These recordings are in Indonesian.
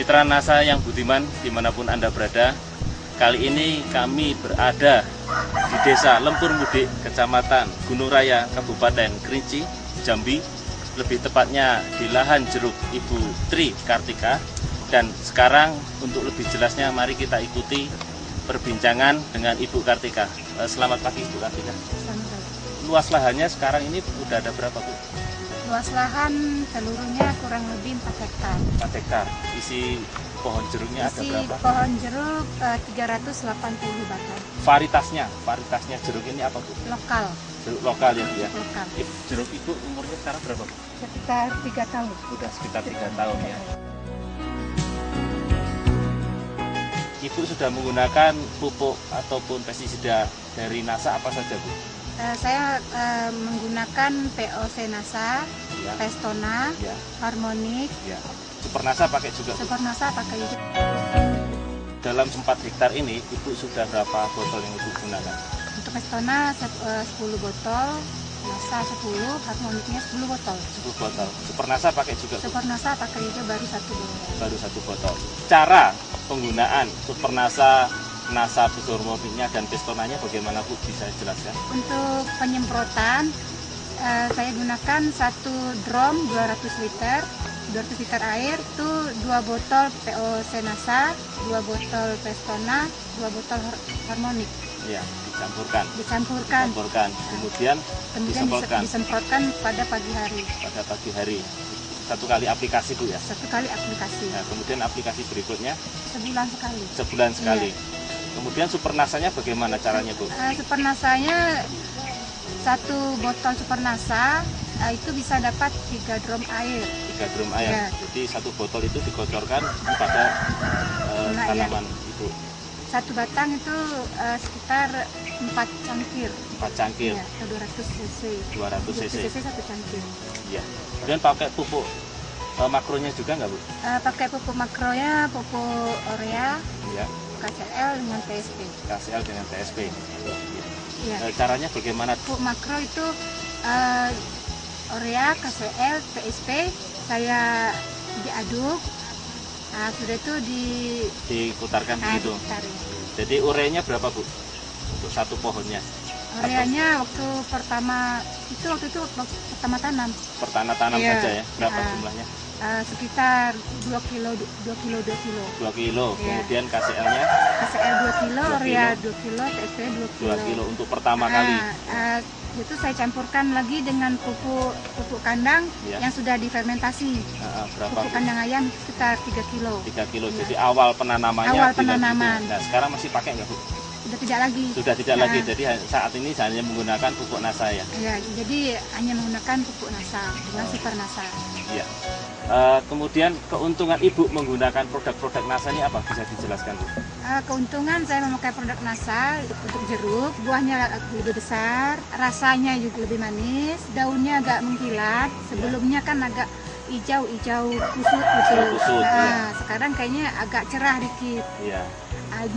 Mitra NASA yang budiman dimanapun Anda berada, kali ini kami berada di Desa Lempur Mudik, Kecamatan Gunung Raya, Kabupaten Kerinci, Jambi. Lebih tepatnya di lahan jeruk Ibu Tri Kartika. Dan sekarang untuk lebih jelasnya mari kita ikuti perbincangan dengan Ibu Kartika. Selamat pagi Ibu Kartika. Selamat pagi. Luas lahannya sekarang ini udah ada berapa Bu? Luas lahan seluruhnya kurang lebih 4 hektar. 4 hektar. Isi pohon jeruknya ada Isi berapa? pohon jeruk 380 batang. Varitasnya jeruk ini apa Bu? Lokal. Jeruk lokal ya Bu ya? Lokal. Jeruk itu umurnya sekarang berapa Bu? Sekitar 3 tahun. Sudah sekitar 3 tahun ya. Ibu sudah menggunakan pupuk ataupun pestisida dari NASA apa saja Bu? Saya menggunakan POC NASA, Ya. Pestona, Ya, Harmonik, ya. Super NASA pakai juga Bu? Super NASA pakai juga. Dalam 4 hektar ini Ibu sudah berapa botol yang Ibu gunakan? Untuk Pestona 10 botol, NASA 10, Harmoniknya 10 botol. 10 botol. Super NASA pakai juga Bu? Super NASA pakai juga baru 1 botol. Baru 1 botol. Cara penggunaan Super NASA, NASA Hormoniknya dan Pestonanya bagaimana Bu? Bisa jelaskan? Untuk penyemprotan saya gunakan 1 drum 200 liter air itu 2 botol POC NASA, 2 botol Pestona, 2 botol Harmonik. Ya, dicampurkan. Kemudian disemprotkan pada pagi hari. 1 kali aplikasi Bu ya. 1 kali aplikasi. Nah, kemudian aplikasi berikutnya Sebulan sekali. Iya. Kemudian Super NASA-nya bagaimana caranya Bu? Super NASA-nya 1 botol Super NASA itu bisa dapat 3 drum air. 3 drum air. Ya. Jadi 1 botol itu dikocorkan pada tanaman itu. 1 batang itu sekitar 4 cangkir. 4 cangkir. Ya, 200 cc. 200 cc. 1 cangkir. Iya. Kemudian pakai pupuk makronya juga nggak Bu? Pakai pupuk makronya, pupuk urea, Iya. KCL dengan TSP. KCL dengan TSP. Ya. Caranya bagaimana? Pupuk makro itu urea, KCL, TSP saya diaduk. Nah, sudah itu Diputarkan begitu. ditarik. Jadi ureanya berapa Bu? Untuk 1 pohonnya? Ureanya waktu itu pertama tanam. Tanam Iya. saja ya. Berapa Ya. jumlahnya? Sekitar 2 kilo. 2 kilo. Iya. Kemudian KCL-nya KCL 2 kilo, 2 urea kilo. 2 kilo, TSP 2 kilo. 2 kilo untuk pertama kali. Itu saya campurkan lagi dengan pupuk kandang Ya. yang sudah difermentasi. Berapa? Pupuk kandang ayam sekitar 3 kilo. 3 kilo. Ya. Jadi awal penanamannya. Awal bilang penanaman. gitu. Nah, sekarang masih pakai nggak Bu? Sudah tidak lagi. Sudah tidak lagi. Jadi saat ini hanya menggunakan pupuk NASA ya. Ya, jadi hanya menggunakan pupuk NASA dengan Super NASA. Iya. Kemudian keuntungan Ibu menggunakan produk-produk NASA ini apa? Bisa dijelaskan Bu? Keuntungan saya memakai produk NASA untuk jeruk, buahnya lebih besar, rasanya juga lebih manis, daunnya agak mengkilat. Sebelumnya kan agak hijau kusut gitu. Kusut, ya. Sekarang kayaknya agak cerah dikit. Iya.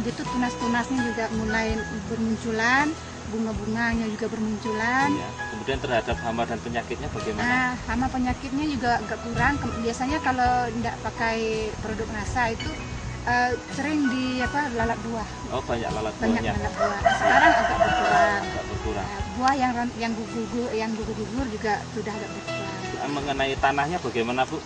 Itu tunas-tunasnya juga mulai bermunculan, bunga-bunganya juga bermunculan. Iya. Kemudian terhadap hama dan penyakitnya bagaimana? Hama penyakitnya juga agak kurang. Biasanya kalau tidak pakai produk NASA itu sering lalat buah. Oh, banyak lalat Banyak buahnya. lalat buah. Sekarang agak berkurang. Agak berkurang. Buah yang gugur juga sudah agak berkurang. Mengenai tanahnya bagaimana Bu?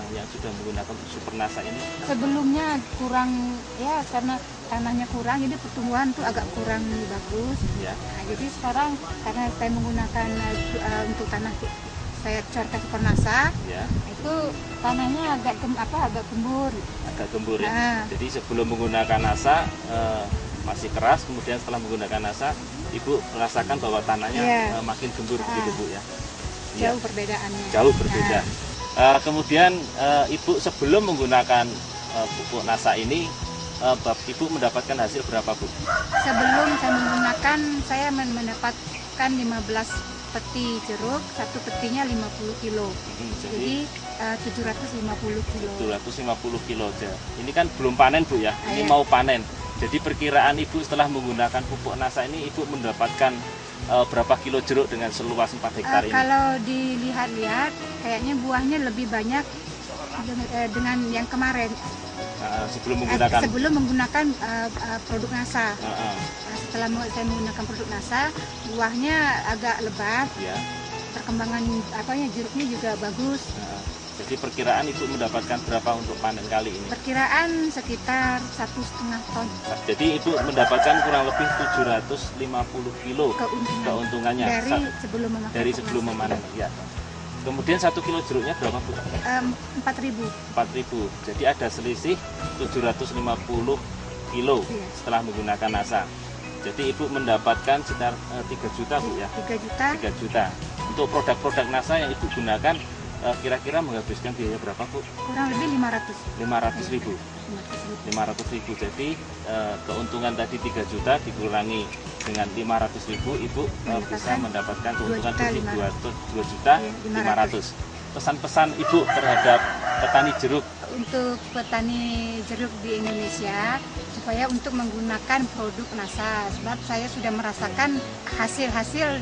Yang sudah menggunakan Super NASA ini? Sebelumnya kurang ya, karena tanahnya kurang, jadi pertumbuhan tuh agak kurang bagus. Ya. Nah, jadi sekarang karena saya menggunakan untuk tanah saya corkan Super NASA, Ya. itu tanahnya agak gembur. Agak gembur ya. Nah. Jadi sebelum menggunakan NASA masih keras, kemudian setelah menggunakan NASA, Ibu merasakan bahwa tanahnya Iya. makin gembur begitu Bu ya. Iya. Jauh perbedaannya. Jauh berbeda. Kemudian Ibu sebelum menggunakan pupuk NASA ini, Ibu mendapatkan hasil berapa Bu? Sebelum saya menggunakan, saya mendapatkan 15 peti jeruk, 1 petinya 50 kilo. Jadi 750 kilo. 750 kilo aja. Ini kan belum panen Bu ya, ini Iya. mau panen. Jadi perkiraan Ibu setelah menggunakan pupuk NASA ini, Ibu mendapatkan berapa kilo jeruk dengan seluas 4 hektar ini? Kalau dilihat-lihat, kayaknya buahnya lebih banyak dengan yang kemarin. sebelum menggunakan produk NASA. Setelah saya menggunakan produk NASA, buahnya agak lebat, ya. Perkembangan jeruknya juga bagus. Jadi perkiraan Ibu mendapatkan berapa untuk panen kali ini? Perkiraan sekitar 1,5 ton. Jadi Ibu mendapatkan kurang lebih 750 kilo keuntungannya dari sebelum memanen. Ya. Kemudian 1 kilo jeruknya berapa, Bu? 4.000. 4.000. Jadi ada selisih 750 kilo setelah menggunakan NASA. Jadi Ibu mendapatkan sekitar 3 juta, Bu, ya? 3 juta. 3 juta. Untuk produk-produk NASA yang Ibu gunakan, kira-kira menghabiskan biaya berapa, Bu? Kurang lebih 500.000. 500.000. Jadi keuntungan tadi 3 juta dikurangi dengan 500.000, Ibu bisa mendapatkan keuntungan 2.500.000. Pesan-pesan Ibu terhadap petani jeruk? Untuk petani jeruk di Indonesia, supaya untuk menggunakan produk NASA, sebab saya sudah merasakan hasil-hasil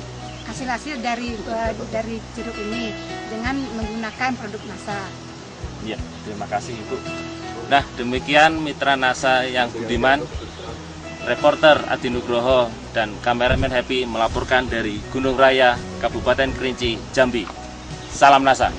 dari jeruk ini dengan menggunakan produk NASA. Ya, terima kasih Ibu. Nah, demikian mitra NASA yang budiman, reporter Adi Nugroho dan kameramen Happy melaporkan dari Gunung Raya, Kabupaten Kerinci, Jambi. Salam NASA.